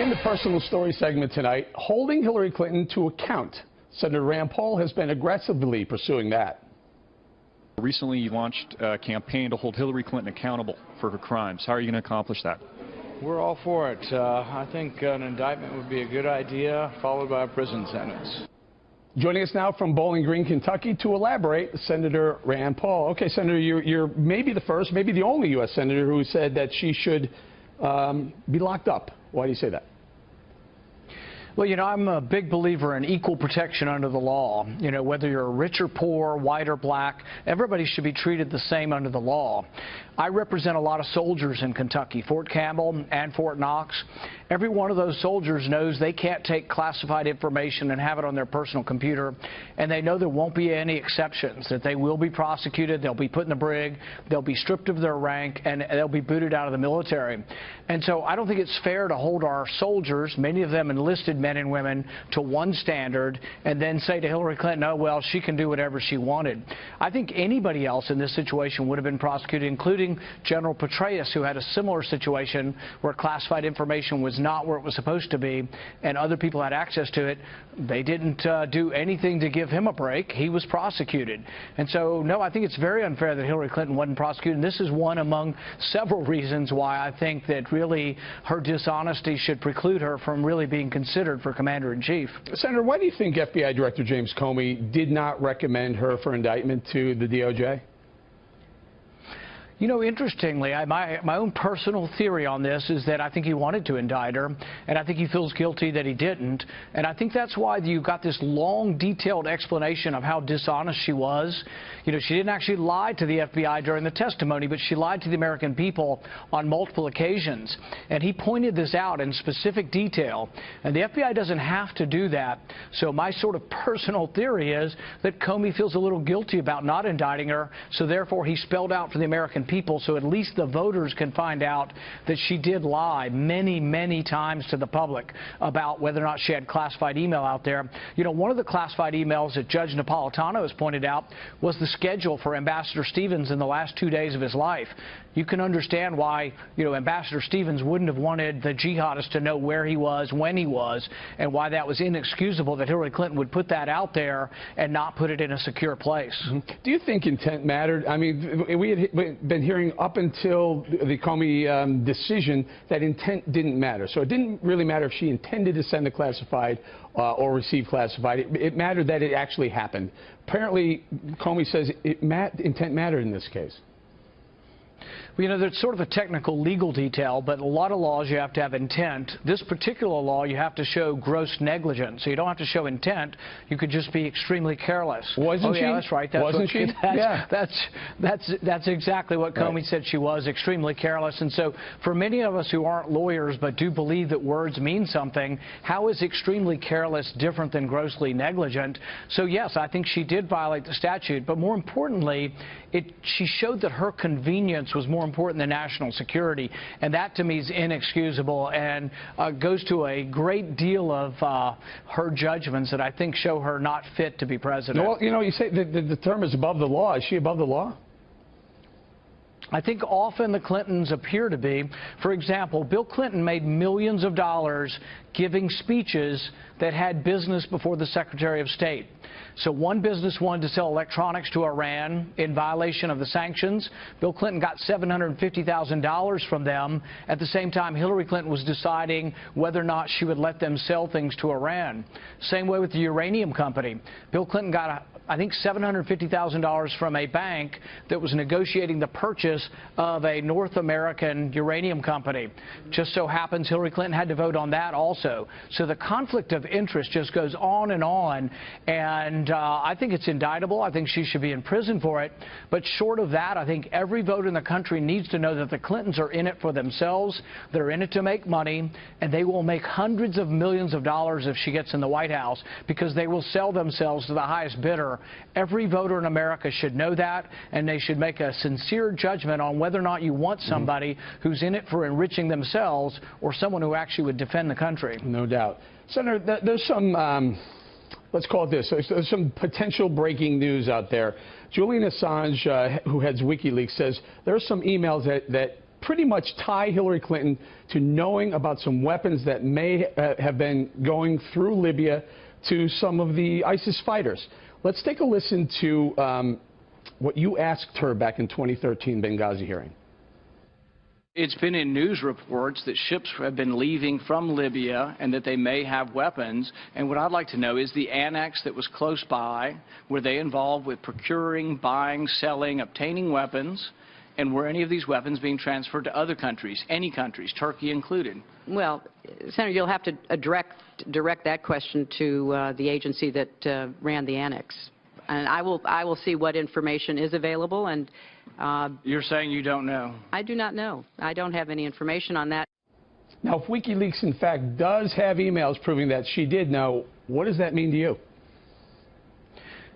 In the personal story segment tonight, holding Hillary Clinton to account. Senator Rand Paul has been aggressively pursuing that. Recently, you launched a campaign to hold Hillary Clinton accountable for her crimes. How are you going to accomplish that? We're all for it. I think an indictment would be a good idea, followed by a prison sentence. Joining us now from Bowling Green, Kentucky, to elaborate, Senator Rand Paul. Okay, Senator, you're maybe the first, maybe the only U.S. Senator who said that she should be locked up. Why do you say that? Well, you know, I'm a big believer in equal protection under the law. You know, whether you're rich or poor, white or black, everybody should be treated the same under the law. I represent a lot of soldiers in Kentucky, Fort Campbell and Fort Knox. Every one of those soldiers knows they can't take classified information and have it on their personal computer, and they know there won't be any exceptions, that they will be prosecuted, they'll be put in the brig, they'll be stripped of their rank, and they'll be booted out of the military. And so I don't think it's fair to hold our soldiers, many of them enlisted men and women, to one standard and then say to Hillary Clinton, oh, well, she can do whatever she wanted. I think anybody else in this situation would have been prosecuted, including General Petraeus, who had a similar situation where classified information was not where it was supposed to be and other people had access to it. They didn't do anything to give him a break. He was prosecuted. And so, no, I think it's very unfair that Hillary Clinton wasn't prosecuted. And this is one among several reasons why I think that really her dishonesty should preclude her from really being considered for Commander-in-Chief. Senator, why do you think FBI Director James Comey did not recommend her for indictment to the DOJ? You know, interestingly, my own personal theory on this is that I think he wanted to indict her, and I think he feels guilty that he didn't. And I think that's why you got this long, detailed explanation of how dishonest she was. You know, she didn't actually lie to the FBI during the testimony, but she lied to the American people on multiple occasions. And he pointed this out in specific detail. And the FBI doesn't have to do that. So my sort of personal theory is that Comey feels a little guilty about not indicting her, so therefore he spelled out for the American people, so at least the voters can find out that she did lie many, many times to the public about whether or not she had classified email out there. You know, one of the classified emails that Judge Napolitano has pointed out was the schedule for Ambassador Stevens in the last 2 days of his life. You can understand why, you know, Ambassador Stevens wouldn't have wanted the jihadist to know where he was, when he was, and why that was inexcusable that Hillary Clinton would put that out there and not put it in a secure place. Do you think intent mattered? I mean, we had been hearing up until the Comey decision that intent didn't matter. So it didn't really matter if she intended to send the classified or receive classified. It mattered that it actually happened. Apparently, Comey says intent mattered in this case. Well, you know, there's sort of a technical legal detail, but a lot of laws you have to have intent. This particular law, you have to show gross negligence. So you don't have to show intent. You could just be extremely careless. Wasn't she? Yeah, that's right. Wasn't she? That's exactly what Comey said she was, extremely careless. And so for many of us who aren't lawyers but do believe that words mean something, how is extremely careless different than grossly negligent? So, yes, I think she did violate the statute. But more importantly, she showed that her convenience was more important than national security, and that to me is inexcusable and goes to a great deal of her judgments that I think show her not fit to be president. Well, you know, you say the term is above the law. Is she above the law? I think often the Clintons appear to be. For example, Bill Clinton made millions of dollars giving speeches that had business before the Secretary of State. So one business wanted to sell electronics to Iran in violation of the sanctions. Bill Clinton got $750,000 from them. At the same time, Hillary Clinton was deciding whether or not she would let them sell things to Iran. Same way with the uranium company. Bill Clinton got I think $750,000 from a bank that was negotiating the purchase of a North American uranium company. Just so happens Hillary Clinton had to vote on that also. So the conflict of interest just goes on, and I think it's indictable. I think she should be in prison for it. But short of that, I think every voter in the country needs to know that the Clintons are in it for themselves. They're in it to make money, and they will make hundreds of millions of dollars if she gets in the White House, because they will sell themselves to the highest bidder. Every voter in America should know that, and they should make a sincere judgment on whether or not you want somebody who's in it for enriching themselves or someone who actually would defend the country. No doubt. Senator, there's some, let's call it this, there's some potential breaking news out there. Julian Assange, who heads WikiLeaks, says there are some emails that pretty much tie Hillary Clinton to knowing about some weapons that may have been going through Libya to some of the ISIS fighters. Let's take a listen to what you asked her back in 2013 Benghazi hearing. It's been in news reports that ships have been leaving from Libya and that they may have weapons. And what I'd like to know is the annex that was close by, were they involved with procuring, buying, selling, obtaining weapons? And were any of these weapons being transferred to other countries, any countries, Turkey included? Well, Senator, you'll have to direct that question to the agency that ran the annex. And I will see what information is available. And you're saying you don't know? I do not know. I don't have any information on that. Now, if WikiLeaks, in fact, does have emails proving that she did know, what does that mean to you?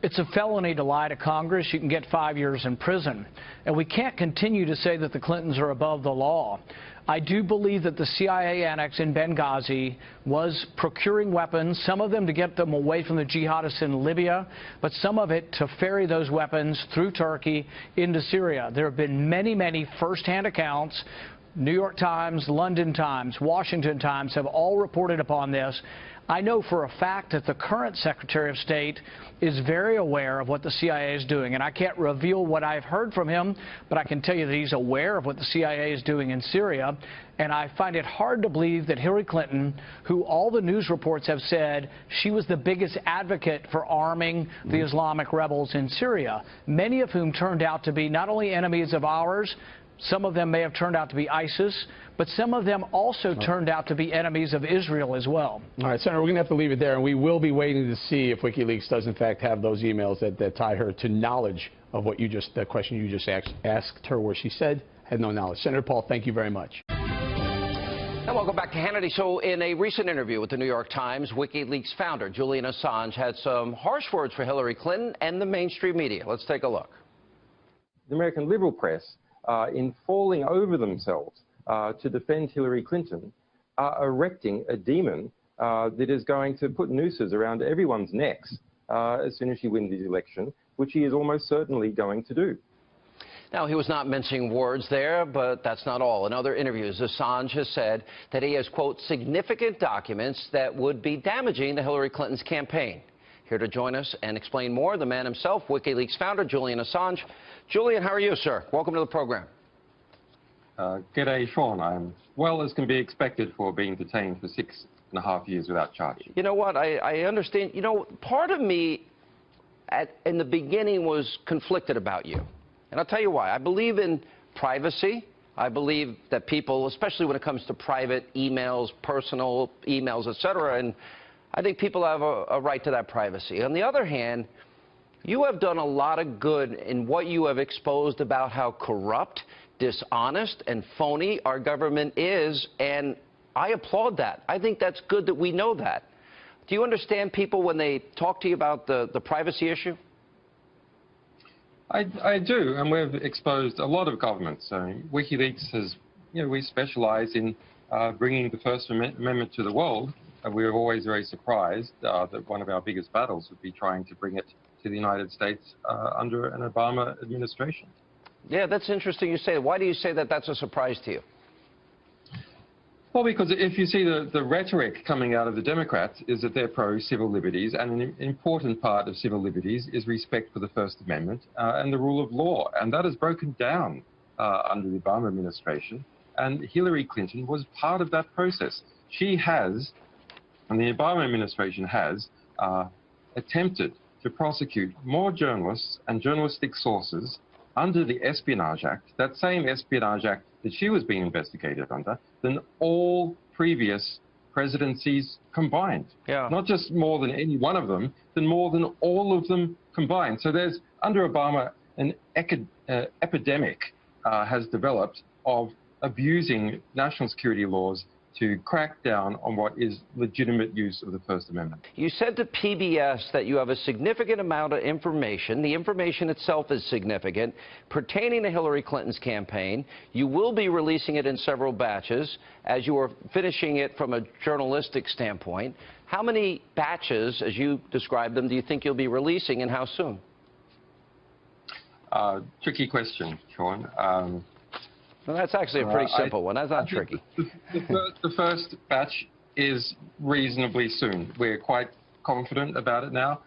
It's a felony to lie to Congress. You can get 5 years in prison. And we can't continue to say that the Clintons are above the law. I do believe that the CIA annex in Benghazi was procuring weapons, some of them to get them away from the jihadists in Libya, but some of it to ferry those weapons through Turkey into Syria. There have been many, many first-hand accounts. New York Times, London Times, Washington Times have all reported upon this. I know for a fact that the current Secretary of State is very aware of what the CIA is doing, and I can't reveal what I've heard from him, but I can tell you that he's aware of what the CIA is doing in Syria, and I find it hard to believe that Hillary Clinton, who all the news reports have said she was the biggest advocate for arming the Islamic rebels in Syria, many of whom turned out to be not only enemies of ours, some of them may have turned out to be ISIS, but some of them also turned out to be enemies of Israel as well. All right, Senator, we're going to have to leave it there, and we will be waiting to see if WikiLeaks does, in fact, have those emails that tie her to knowledge of what you just, the question you just asked her, where she said had no knowledge. Senator Paul, thank you very much. And welcome back to Hannity. So in a recent interview with the New York Times, WikiLeaks founder Julian Assange had some harsh words for Hillary Clinton and the mainstream media. Let's take a look. The American liberal press, in falling over themselves to defend Hillary Clinton, are erecting a demon that is going to put nooses around everyone's necks as soon as she wins the election, which he is almost certainly going to do. Now, he was not mincing words there, but that's not all. In other interviews, Assange has said that he has, quote, significant documents that would be damaging to Hillary Clinton's campaign. Here to join us and explain more, the man himself, WikiLeaks founder Julian Assange. Julian, how are you, sir? Welcome to the program. G'day, Sean. I'm well as can be expected for being detained for 6.5 years without charge. You know what? I understand. You know, part of me in the beginning was conflicted about you. And I'll tell you why. I believe in privacy. I believe that people, especially when it comes to private emails, personal emails, etc., and I think people have a right to that privacy. On the other hand, you have done a lot of good in what you have exposed about how corrupt, dishonest, and phony our government is, and I applaud that. I think that's good that we know that. Do you understand people when they talk to you about the privacy issue? I do, and we've exposed a lot of governments. WikiLeaks has, we specialize in bringing the First Amendment to the world. We were always very surprised that one of our biggest battles would be trying to bring it to the United States under an Obama administration. Yeah, that's interesting you say. Why do you say that that's a surprise to you? Well, because if you see the rhetoric coming out of the Democrats is that they're pro-civil liberties, and an important part of civil liberties is respect for the First Amendment and the rule of law. And that has broken down under the Obama administration, and Hillary Clinton was part of that process. She has, and the Obama administration has, attempted to prosecute more journalists and journalistic sources under the Espionage Act, that same Espionage Act that she was being investigated under, than all previous presidencies combined. Yeah. Not just more than any one of them, than more than all of them combined. So there's, under Obama, an epidemic has developed of abusing national security laws to crack down on what is legitimate use of the First Amendment. You said to PBS that you have a significant amount of information. The information itself is significant pertaining to Hillary Clinton's campaign. You will be releasing it in several batches as you are finishing it from a journalistic standpoint. How many batches, as you described them, do you think you'll be releasing, and how soon? Tricky question, Sean. Well, that's actually a pretty simple one. That's not tricky. The first batch is reasonably soon. We're quite confident about it now.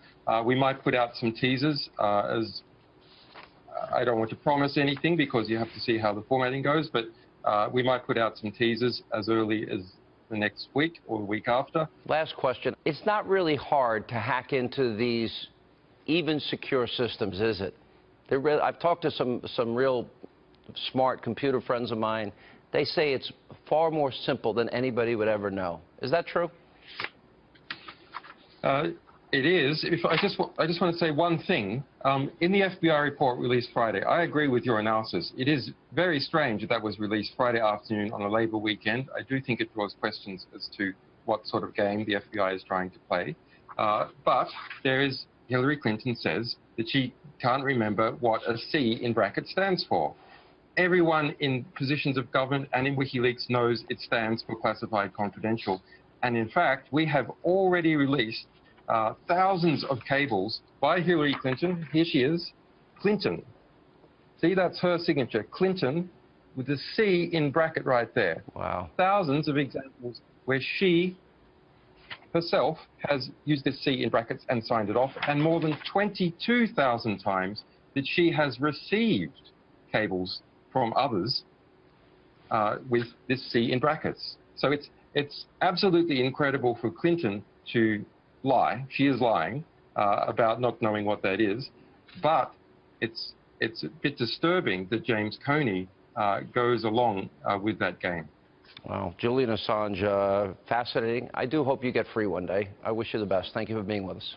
We might put out some teasers as I don't want to promise anything because you have to see how the formatting goes, but we might put out some teasers as early as the next week or the week after. Last question. It's not really hard to hack into these even secure systems, is it? I've talked to some real smart computer friends of mine. They say it's far more simple than anybody would ever know. Is that true? It is. I just want to say one thing. In the FBI report released Friday, I agree with your analysis. It is very strange that was released Friday afternoon on a Labor weekend. I do think it draws questions as to what sort of game the FBI is trying to play. But Hillary Clinton says that she can't remember what a C in brackets stands for. Everyone in positions of government and in WikiLeaks knows it stands for classified confidential. And in fact, we have already released thousands of cables by Hillary Clinton. Here she is, Clinton. See, that's her signature, Clinton, with the C in bracket right there. Wow. Thousands of examples where she herself has used this C in brackets and signed it off, and more than 22,000 times that she has received cables from others with this C in brackets. So it's absolutely incredible for Clinton to lie. She is lying about not knowing what that is, but it's a bit disturbing that James Comey goes along with that game. Wow. Julian Assange, fascinating. I do hope you get free one day. I wish you the best. Thank you for being with us.